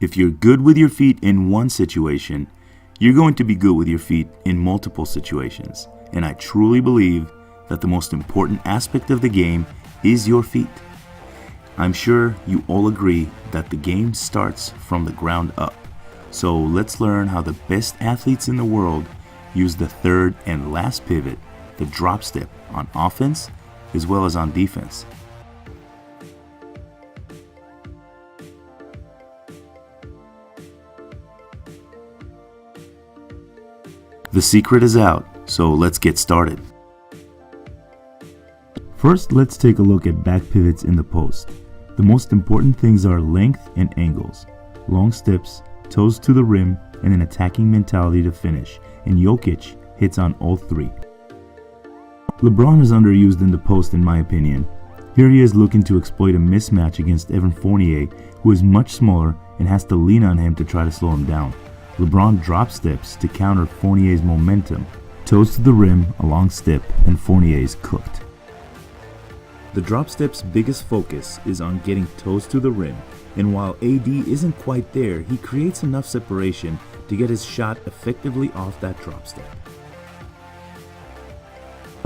If you're good with your feet in one situation, you're going to be good with your feet in multiple situations. And I truly believe that the most important aspect of the game is your feet. I'm sure you all agree that the game starts from the ground up. So let's learn how the best athletes in the world use the third and last pivot, the drop step, on offense as well as on defense. The secret is out, so let's get started. First, let's take a look at back pivots in the post. The most important things are length and angles, long steps, toes to the rim, and an attacking mentality to finish, and Jokic hits on all three. LeBron is underused in the post in my opinion. Here he is looking to exploit a mismatch against Evan Fournier, who is much smaller and has to lean on him to try to slow him down. LeBron drop steps to counter Fournier's momentum, toes to the rim, a long step, and Fournier is cooked. The drop step's biggest focus is on getting toes to the rim, and while AD isn't quite there, he creates enough separation to get his shot effectively off that drop step.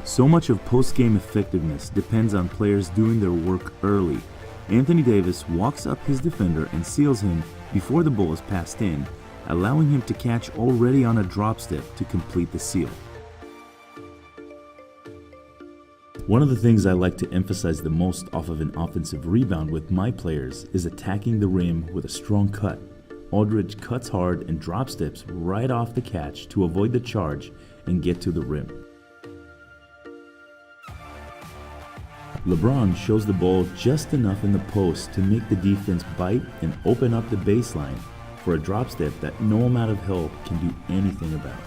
So much of post-game effectiveness depends on players doing their work early. Anthony Davis walks up his defender and seals him before the ball is passed in, allowing him to catch already on a drop step to complete the seal. One of the things I like to emphasize the most off of an offensive rebound with my players is attacking the rim with a strong cut. Aldridge cuts hard and drop steps right off the catch to avoid the charge and get to the rim. LeBron shows the ball just enough in the post to make the defense bite and open up the baseline for a drop step that no amount of help can do anything about.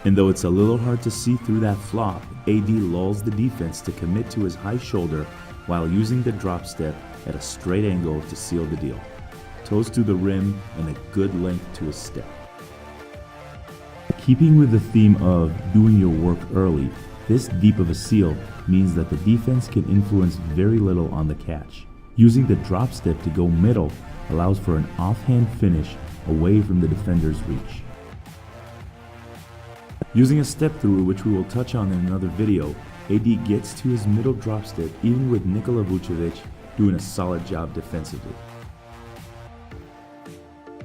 And though it's a little hard to see through that flop, AD lulls the defense to commit to his high shoulder while using the drop step at a straight angle to seal the deal. Toes to the rim and a good length to his step. Keeping with the theme of doing your work early, this deep of a seal means that the defense can influence very little on the catch. Using the drop step to go middle allows for an offhand finish away from the defender's reach. Using a step through, which we will touch on in another video, AD gets to his middle drop step even with Nikola Vucevic doing a solid job defensively.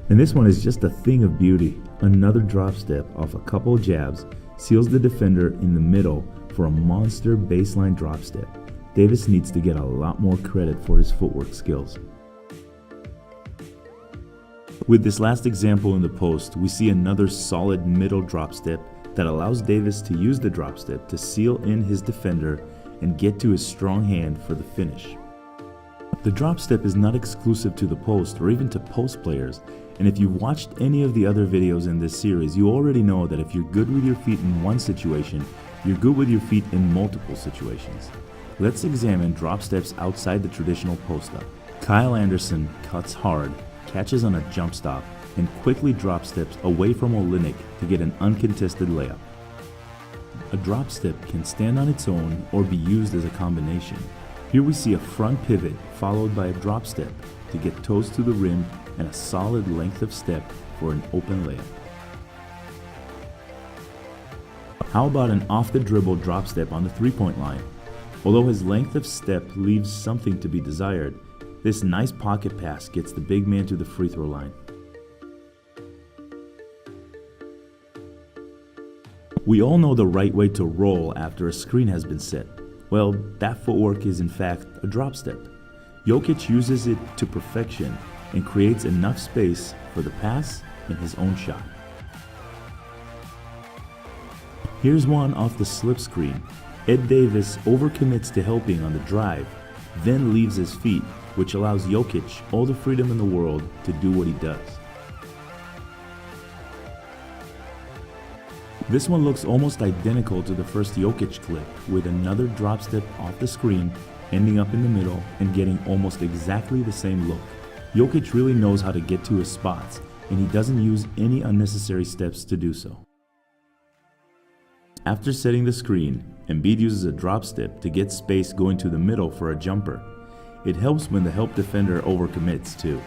And this one is just a thing of beauty. Another drop step off a couple jabs seals the defender in the middle for a monster baseline drop step. Davis needs to get a lot more credit for his footwork skills. With this last example in the post, we see another solid middle drop step that allows Davis to use the drop step to seal in his defender and get to his strong hand for the finish. The drop step is not exclusive to the post or even to post players, and if you've watched any of the other videos in this series, you already know that if you're good with your feet in one situation, you're good with your feet in multiple situations. Let's examine drop steps outside the traditional post-up. Kyle Anderson cuts hard, catches on a jump stop, and quickly drop steps away from Olynyk to get an uncontested layup. A drop step can stand on its own or be used as a combination. Here we see a front pivot followed by a drop step to get toes to the rim and a solid length of step for an open layup. How about an off-the-dribble drop step on the three-point line? Although his length of step leaves something to be desired, this nice pocket pass gets the big man to the free throw line. We all know the right way to roll after a screen has been set. Well, that footwork is in fact a drop step. Jokic uses it to perfection and creates enough space for the pass and his own shot. Here's one off the slip screen. Ed Davis overcommits to helping on the drive, then leaves his feet, which allows Jokic all the freedom in the world to do what he does. This one looks almost identical to the first Jokic clip, with another drop step off the screen, ending up in the middle and getting almost exactly the same look. Jokic really knows how to get to his spots, and he doesn't use any unnecessary steps to do so. After setting the screen, Embiid uses a drop step to get space going to the middle for a jumper. It helps when the help defender overcommits too.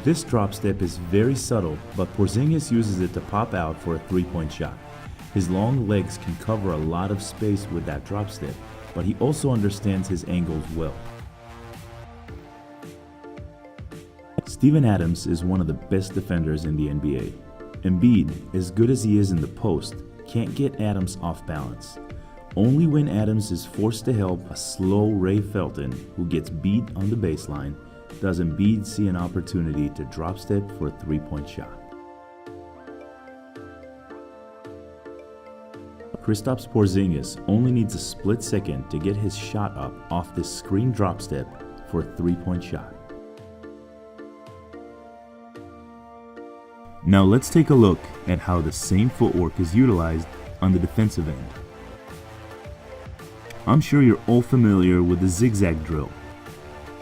This drop step is very subtle, but Porzingis uses it to pop out for a three-point shot. His long legs can cover a lot of space with that drop step, but he also understands his angles well. Steven Adams is one of the best defenders in the NBA. Embiid, as good as he is in the post, can't get Adams off balance. Only when Adams is forced to help a slow Ray Felton, who gets beat on the baseline, does Embiid see an opportunity to drop step for a three-point shot. Kristaps Porzingis only needs a split second to get his shot up off this screen drop step for a three-point shot. Now let's take a look at how the same footwork is utilized on the defensive end. I'm sure you're all familiar with the zigzag drill.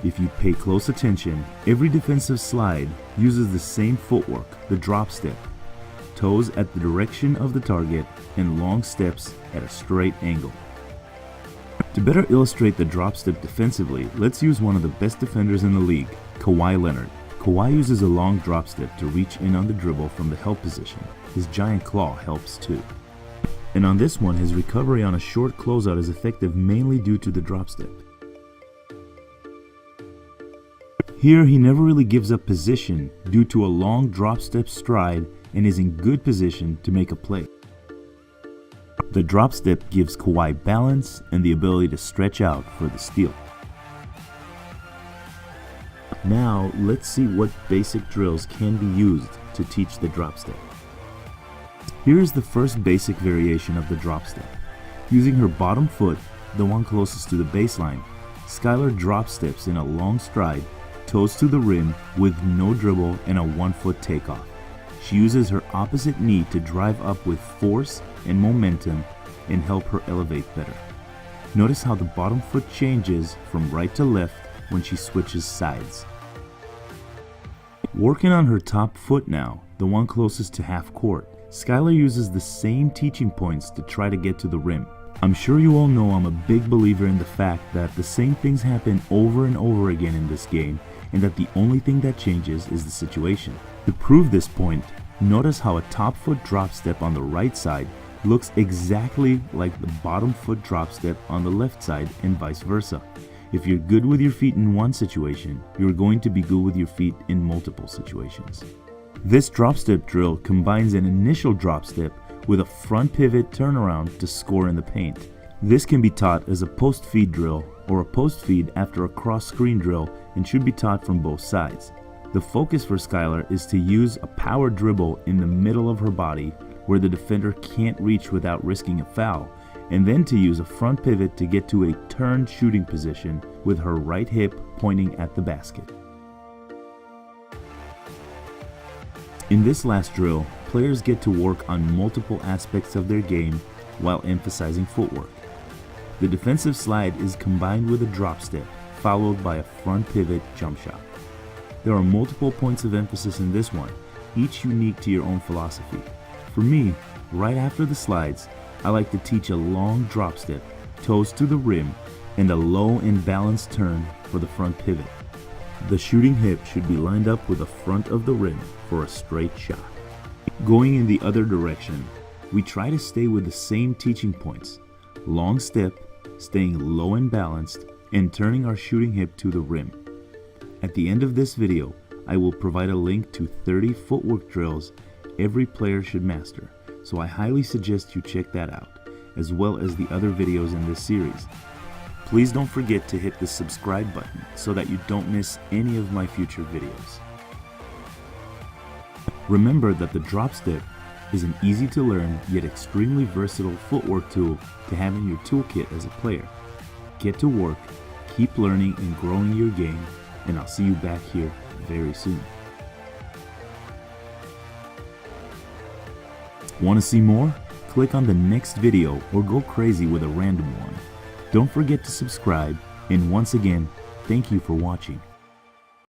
If you pay close attention, every defensive slide uses the same footwork, the drop step, toes at the direction of the target and long steps at a straight angle. To better illustrate the drop step defensively, let's use one of the best defenders in the league, Kawhi Leonard. Kawhi uses a long drop step to reach in on the dribble from the help position. His giant claw helps too. And on this one, his recovery on a short closeout is effective mainly due to the drop step. Here, he never really gives up position due to a long drop step stride and is in good position to make a play. The drop step gives Kawhi balance and the ability to stretch out for the steal. Now, let's see what basic drills can be used to teach the drop step. Here is the first basic variation of the drop step. Using her bottom foot, the one closest to the baseline, Skylar drop steps in a long stride, toes to the rim with no dribble and a 1-foot takeoff. She uses her opposite knee to drive up with force and momentum and help her elevate better. Notice how the bottom foot changes from right to left when she switches sides. Working on her top foot now, the one closest to half court, Skylar uses the same teaching points to try to get to the rim. I'm sure you all know I'm a big believer in the fact that the same things happen over and over again in this game, and that the only thing that changes is the situation. To prove this point, notice how a top foot drop step on the right side looks exactly like the bottom foot drop step on the left side and vice versa. If you're good with your feet in one situation, you're going to be good with your feet in multiple situations. This drop step drill combines an initial drop step with a front pivot turnaround to score in the paint. This can be taught as a post feed drill or a post feed after a cross screen drill and should be taught from both sides. The focus for Skylar is to use a power dribble in the middle of her body where the defender can't reach without risking a foul, and then to use a front pivot to get to a turned shooting position with her right hip pointing at the basket. In this last drill, players get to work on multiple aspects of their game while emphasizing footwork. The defensive slide is combined with a drop step, followed by a front pivot jump shot. There are multiple points of emphasis in this one, each unique to your own philosophy. For me, right after the slides, I like to teach a long drop step, toes to the rim, and a low and balanced turn for the front pivot. The shooting hip should be lined up with the front of the rim for a straight shot. Going in the other direction, we try to stay with the same teaching points. Long step, staying low and balanced, and turning our shooting hip to the rim. At the end of this video, I will provide a link to 30 footwork drills every player should master, so I highly suggest you check that out, as well as the other videos in this series. Please don't forget to hit the subscribe button so that you don't miss any of my future videos. Remember that the drop step is an easy to learn yet extremely versatile footwork tool to have in your toolkit as a player. Get to work, keep learning and growing your game, and I'll see you back here very soon. Want to see more? Click on the next video or go crazy with a random one. Don't forget to subscribe, and once again, thank you for watching.